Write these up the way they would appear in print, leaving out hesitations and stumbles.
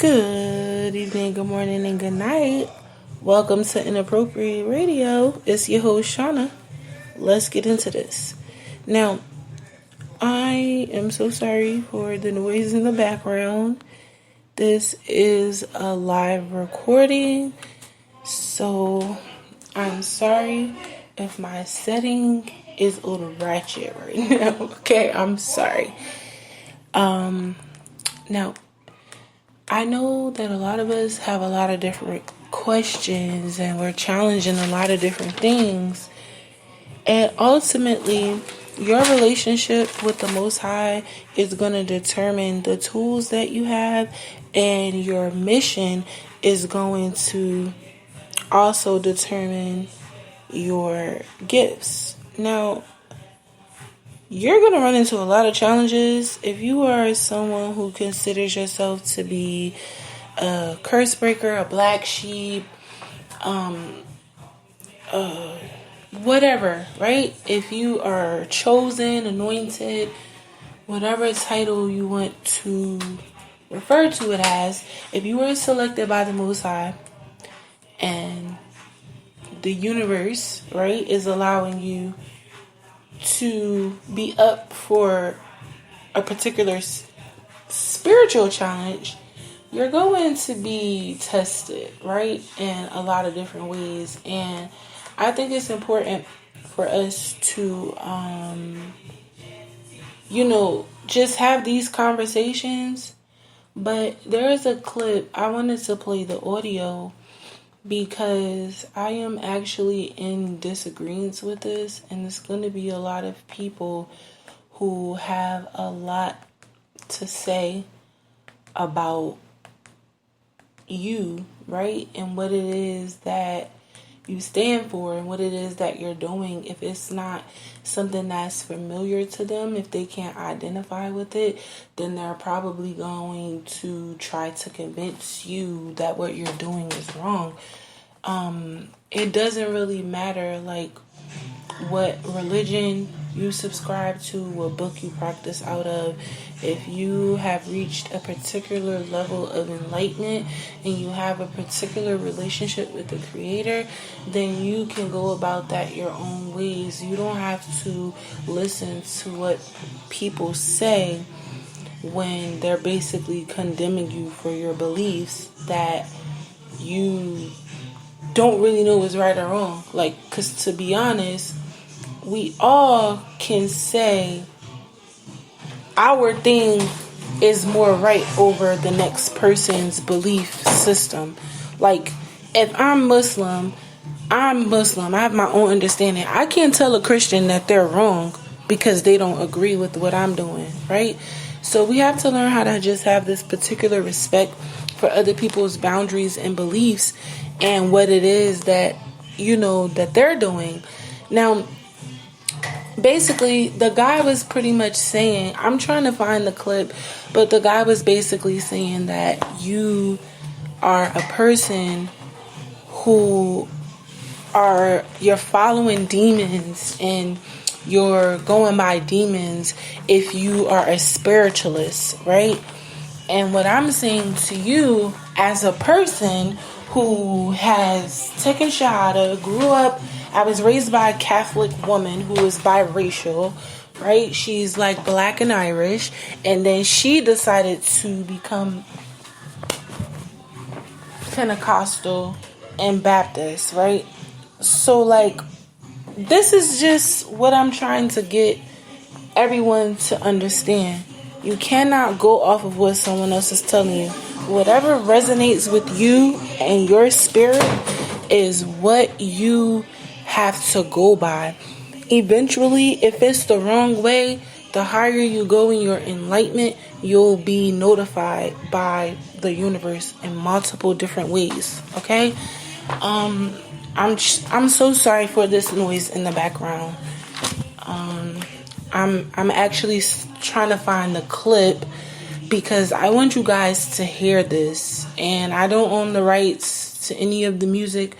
Good evening, good morning, and good night. Welcome to Inappropriate Radio. It's your host, Shauna. Let's get into this. Now, I am so sorry for the noise in the background. This is a live recording, so I'm sorry if my setting is a little ratchet right now. Okay, I'm sorry. Now, I know that a lot of us have a lot of different questions and we're challenging a lot of different things. And ultimately, your relationship with the Most High is going to determine the tools that you have, and your mission is going to also determine your gifts. Now, you're going to run into a lot of challenges if you are someone who considers yourself to be a curse breaker, a black sheep, whatever, right? If you are chosen, anointed, whatever title you want to refer to it as, if you were selected by the Most High and the universe, right, is allowing you to be up for a particular spiritual challenge, you're going to be tested, right, in a lot of different ways. And I think it's important for us to, just have these conversations. But there is a clip, I wanted to play the audio because I am actually in disagreement with this, and it's going to be a lot of people who have a lot to say about you, right? And what it is that you stand for and what it is that you're doing. If it's not something that's familiar to them, if they can't identify with it, then they're probably going to try to convince you that what you're doing is wrong. It doesn't really matter like what religion you subscribe to, what book you practice out of. If you have reached a particular level of enlightenment and you have a particular relationship with the Creator, then you can go about that your own ways. You don't have to listen to what people say when they're basically condemning you for your beliefs that you don't really know is right or wrong. Like, because to be honest, we all can say our thing is more right over the next person's belief system. Like, if I'm Muslim. I have my own understanding. I can't tell a Christian that they're wrong because they don't agree with what I'm doing, right? So we have to learn how to just have this particular respect for other people's boundaries and beliefs and what it is that, that they're doing. Now, basically, the guy was pretty much saying, I'm trying to find the clip, but the guy was basically saying that you are a person who you're following demons and you're going by demons if you are a spiritualist, right? And what I'm saying to you as a person who has taken Shahada, grew up, I was raised by a Catholic woman who is biracial, right? She's like black and Irish, and then she decided to become Pentecostal and Baptist, right? So like, this is just what I'm trying to get everyone to understand. You cannot go off of what someone else is telling you. Whatever resonates with you and your spirit is what you have to go by. Eventually, if it's the wrong way, the higher you go in your enlightenment, you'll be notified by the universe in multiple different ways. Okay? I'm so sorry for this noise in the background. I'm actually trying to find the clip because I want you guys to hear this, and I don't own the rights to any of the music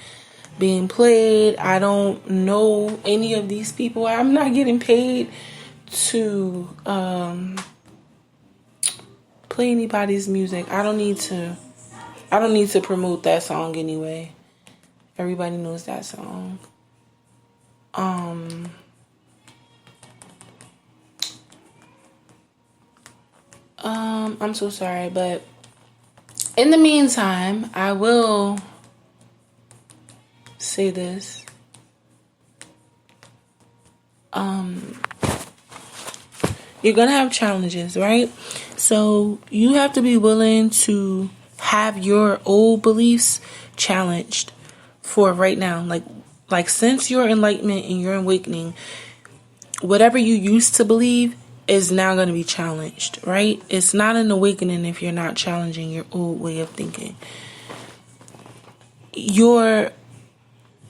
being played. I don't know any of these people. I'm not getting paid to play anybody's music. I don't need to I don't need to promote that song anyway. Everybody knows that song. I'm so sorry, but in the meantime, I will say this. You're gonna have challenges, right? So you have to be willing to have your old beliefs challenged for right now. Like since your enlightenment and your awakening, whatever you used to believe is now going to be challenged, right? It's not an awakening if you're not challenging your old way of thinking. Your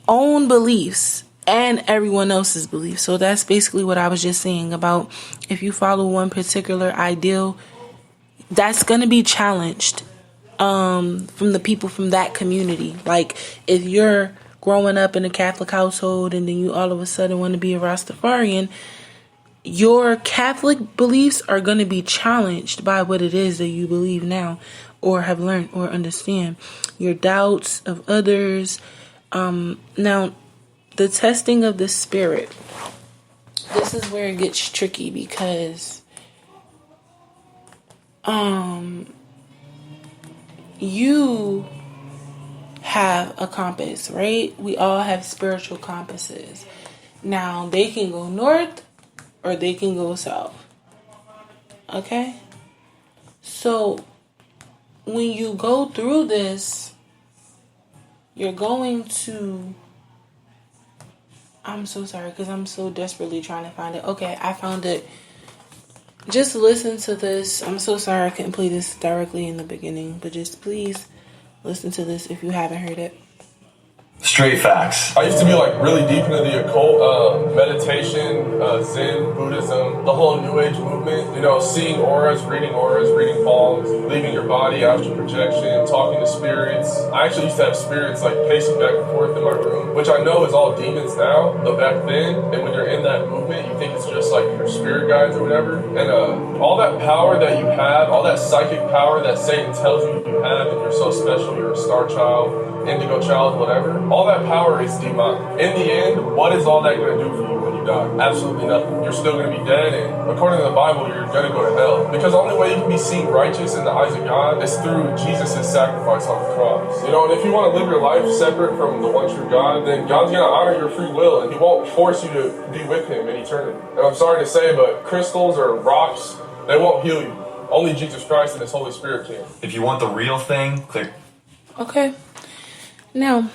own beliefs and everyone else's beliefs. So that's basically what I was just saying about if you follow one particular ideal, that's going to be challenged from the people from that community. Like if you're growing up in a Catholic household and then you all of a sudden want to be a Rastafarian, your Catholic beliefs are going to be challenged by what it is that you believe now or have learned or understand. Your doubts of others. Now, the testing of the spirit. This is where it gets tricky because you have a compass, right? We all have spiritual compasses. Now, they can go north or they can go south. Okay? So, when you go through this, you're going to... I'm so sorry because I'm so desperately trying to find it. Okay, I found it. Just listen to this. I'm so sorry I couldn't play this directly in the beginning, but just please listen to this if you haven't heard it. Straight facts. I used to be like really deep into the occult, meditation, Zen, Buddhism, the whole New Age movement. You know, seeing auras, reading palms, leaving your body, astral projection, talking to spirits. I actually used to have spirits like pacing back and forth in my room, which I know is all demons now, but back then, and when you're in that movement, you think it's just like your spirit guides or whatever. And all that power that you have, all that psychic power that Satan tells you you have, and you're so special, you're a star child, indigo child, whatever. All that power is demonic. In the end, what is all that going to do for you when you die? Absolutely nothing. You're still going to be dead, and according to the Bible, you're going to go to hell. Because the only way you can be seen righteous in the eyes of God is through Jesus' sacrifice on the cross. You know, and if you want to live your life separate from the one true God, then God's going to honor your free will, and He won't force you to be with Him in eternity. And I'm sorry to say, but crystals or rocks, they won't heal you. Only Jesus Christ and His Holy Spirit can. If you want the real thing, click. Okay. Now,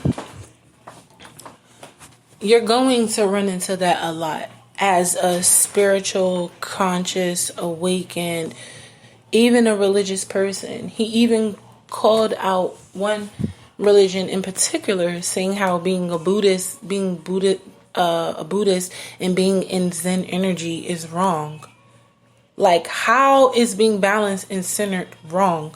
you're going to run into that a lot as a spiritual, conscious, awakened, even a religious person. He even called out one religion in particular, saying how being a Buddhist and being in Zen energy is wrong. Like, how is being balanced and centered wrong?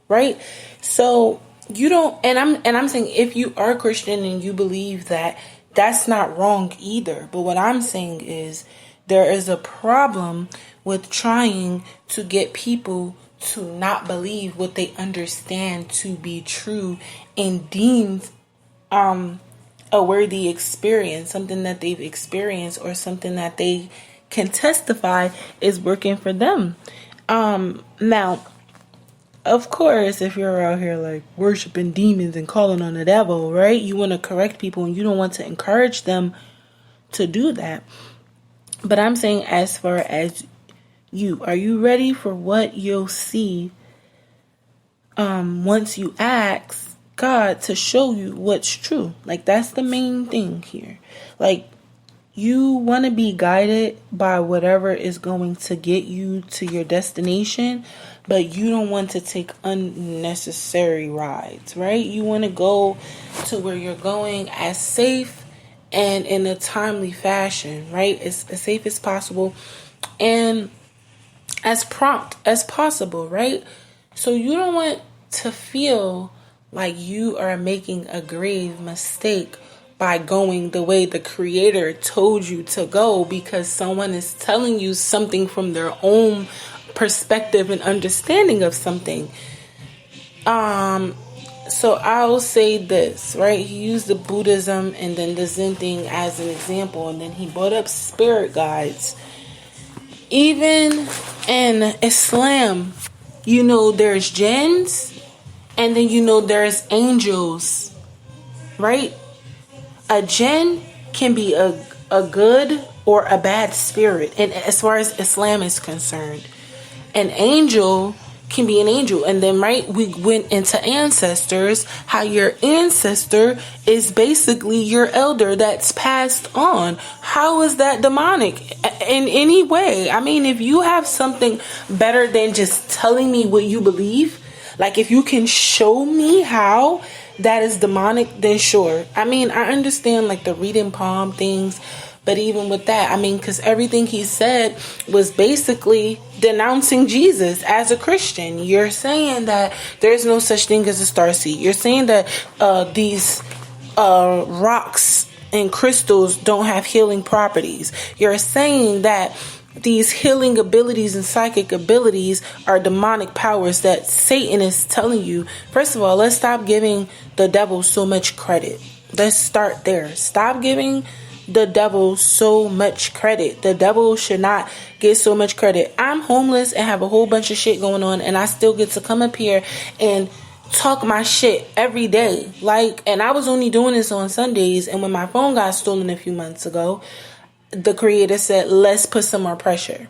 Right? So you don't, and I'm saying if you are Christian and you believe that, that's not wrong either. But what I'm saying is there is a problem with trying to get people to not believe what they understand to be true and deemed a worthy experience, something that they've experienced or something that they can testify is working for them. Now, of course, if you're out here like worshiping demons and calling on the devil, right? You want to correct people and you don't want to encourage them to do that. But I'm saying as far as you, are you ready for what you'll see once you ask God to show you what's true? Like, that's the main thing here. Like, you want to be guided by whatever is going to get you to your destination, but you don't want to take unnecessary rides, right? You want to go to where you're going as safe and in a timely fashion, right? As safe as possible and as prompt as possible, right? So you don't want to feel like you are making a grave mistake by going the way the Creator told you to go because someone is telling you something from their own perspective and understanding of something. So I'll say this, right? He used the Buddhism and then the Zen thing as an example, and then he brought up spirit guides. Even in Islam, there's jinns, and then there's angels, right? A jinn can be a good or a bad spirit, and as far as Islam is concerned, an angel can be an angel. And then, right, we went into ancestors, how your ancestor is basically your elder that's passed on. How is that demonic in any way? I mean, if you have something better than just telling me what you believe, like if you can show me how that is demonic, then sure. I mean, I understand like the reading palm things, but even with that, I mean, because everything he said was basically denouncing Jesus as a Christian. You're saying that there's no such thing as a starseed. You're saying that these rocks and crystals don't have healing properties. You're saying that these healing abilities and psychic abilities are demonic powers that Satan is telling you. First of all, let's stop giving the devil so much credit. Let's start there. Stop giving the devil so much credit. The devil should not get so much credit. I'm homeless and have a whole bunch of shit going on, and I still get to come up here and talk my shit every day. And I was only doing this on Sundays, and when my phone got stolen a few months ago, the creator said, let's put some more pressure.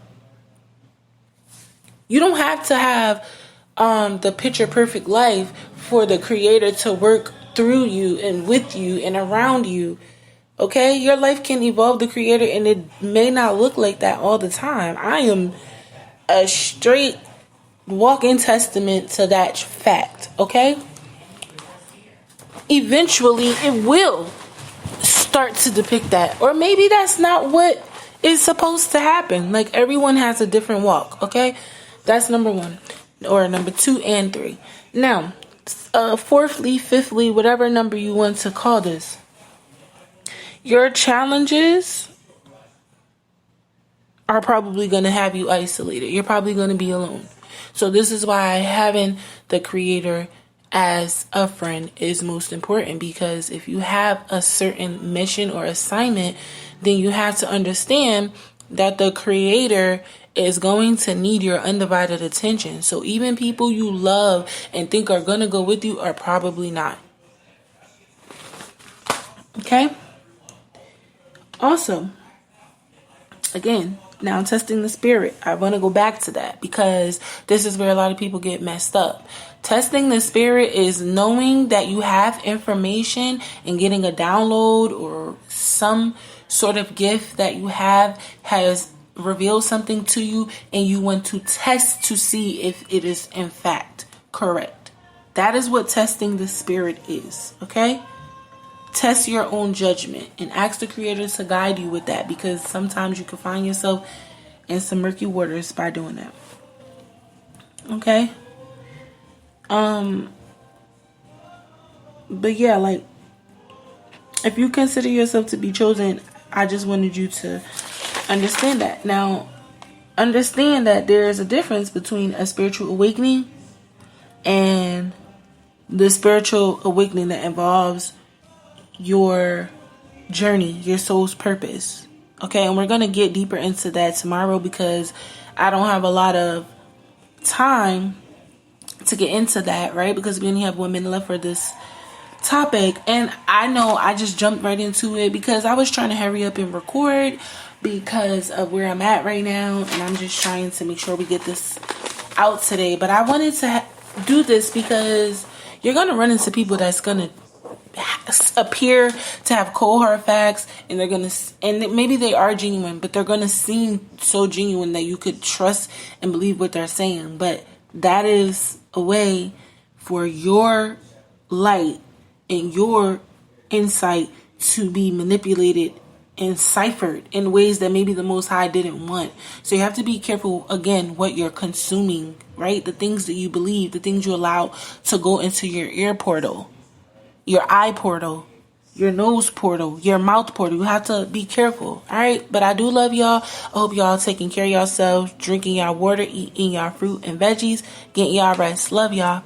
You don't have to have the picture perfect life for the creator to work through you and with you and around you. Okay, your life can evolve the creator, and it may not look like that all the time. I am a straight walking testament to that fact. Okay, eventually it will start to depict that, or maybe that's not what is supposed to happen. Like, everyone has a different walk. Okay, that's number one, or number 2 and 3. Now, fourthly, fifthly, whatever number you want to call this. Your challenges are probably going to have you isolated. You're probably going to be alone. So this is why having the creator as a friend is most important, because if you have a certain mission or assignment, then you have to understand that the creator is going to need your undivided attention. So even people you love and think are going to go with you are probably not. Okay? Also, again, now testing the spirit. I want to go back to that because this is where a lot of people get messed up. Testing the spirit is knowing that you have information and getting a download or some sort of gift that you have has revealed something to you, and you want to test to see if it is in fact correct. That is what testing the spirit is. Okay? Test your own judgment and ask the creator to guide you with that, because sometimes you can find yourself in some murky waters by doing that. Okay? But yeah, like, if you consider yourself to be chosen, I just wanted you to understand that. Now, understand that there is a difference between a spiritual awakening and the spiritual awakening that involves your journey, your soul's purpose. Okay, and we're going to get deeper into that tomorrow because I don't have a lot of time to get into that, right? Because we only have 1 minute left for this topic, and I know I just jumped right into it because I was trying to hurry up and record because of where I'm at right now, and I'm just trying to make sure we get this out today. But I wanted to do this because you're going to run into people that's going to appear to have cold hard facts, and they're gonna, and maybe they are genuine, but they're gonna seem so genuine that you could trust and believe what they're saying. But that is a way for your light and your insight to be manipulated and ciphered in ways that maybe the Most High didn't want. So you have to be careful, again, what you're consuming, right? The things that you believe, the things you allow to go into your ear portal, your eye portal, your nose portal, your mouth portal. You have to be careful. All right. But I do love y'all. I hope y'all taking care of yourselves, drinking y'all water, eating y'all fruit and veggies, getting y'all rest. Love y'all.